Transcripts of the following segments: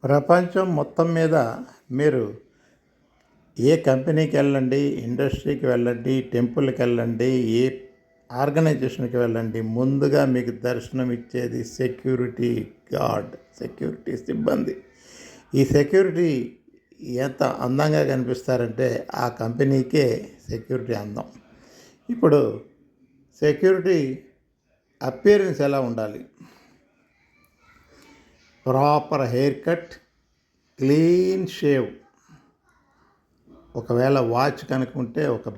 ప్రపంచం మొత్తం మీద మీరు ఏ కంపెనీకి వెళ్ళండి, ఇండస్ట్రీకి వెళ్ళండి, టెంపుల్కి వెళ్ళండి, ఏ ఆర్గనైజేషన్కి వెళ్ళండి, ముందుగా మీకు దర్శనం ఇచ్చేది సెక్యూరిటీ గార్డ్, సెక్యూరిటీ సిబ్బంది. ఈ సెక్యూరిటీ ఎంత అందంగా కనిపిస్తారంటే ఆ కంపెనీకే సెక్యూరిటీ అందం. ఇప్పుడు సెక్యూరిటీ అపియరెన్స్ ఎలా ఉండాలి? Proper hair cut, clean shave. ఒకవేళ వాచ్ కనుక ఉంటే ఒక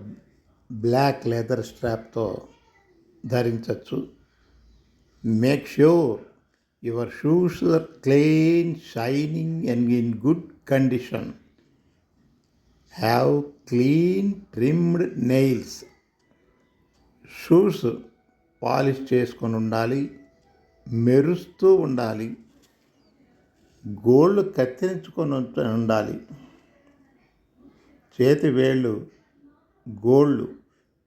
బ్లాక్ లెదర్ స్ట్రాప్తో ధరించవచ్చు. Make sure your shoes are clean, shining and in good condition. Have clean trimmed nails. Shoes polish చేసుకొని ఉండాలి, మెరుస్తూ ఉండాలి, గోళ్ళు కత్తిరించుకొని ఉండాలి. చేతి వేళ్ళు గోళ్ళు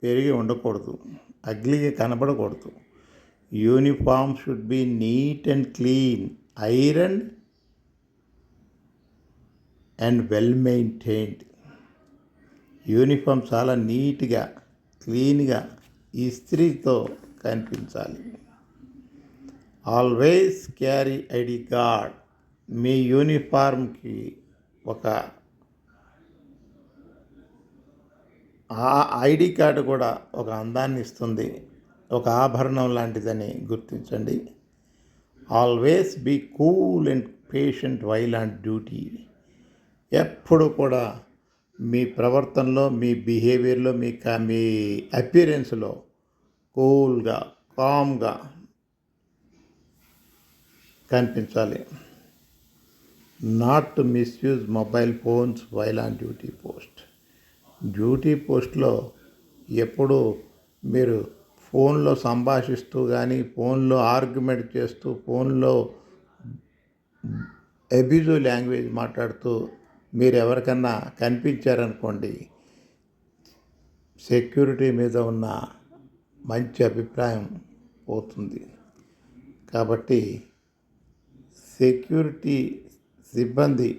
పెరిగి ఉండకూడదు, అగ్లీగా కనబడకూడదు. Uniform should be neat and clean, iron and well maintained. Uniform చాలా నీట్గా, క్లీన్గా ఇస్త్రీతో కనిపించాలి. Always carry ID card. మీ యూనిఫామ్కి ఒక ఐడి కార్డు కూడా ఒక అందాన్ని ఇస్తుంది, ఒక ఆభరణం లాంటిదని గుర్తించండి. Always be cool and patient while on duty. ఎప్పుడు కూడా మీ ప్రవర్తనలో, మీ బిహేవియర్లో, మీ అపియరెన్స్లో కూల్గా, కామ్గా కనిపించాలి. Not to misuse mobile phones while on duty post. Duty పోస్ట్లో ఎప్పుడూ మీరు ఫోన్లో సంభాషిస్తూ కానీ, ఫోన్లో ఆర్గ్యుమెంట్ చేస్తూ, ఫోన్లో అబ్యూజివ్ లాంగ్వేజ్ మాట్లాడుతూ మీరు ఎవరికన్నా కనిపించారనుకోండి, సెక్యూరిటీ మీద ఉన్న మంచి అభిప్రాయం పోతుంది. కాబట్టి సెక్యూరిటీ సిబ్బంది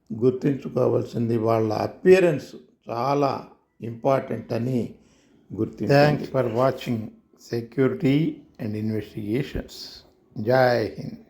గుర్తుంచుకోవాల్సింది వాళ్ళ అపియరెన్స్ చాలా ఇంపార్టెంట్ అని గుర్తు. Thanks for watching security and investigations. జై హింద్.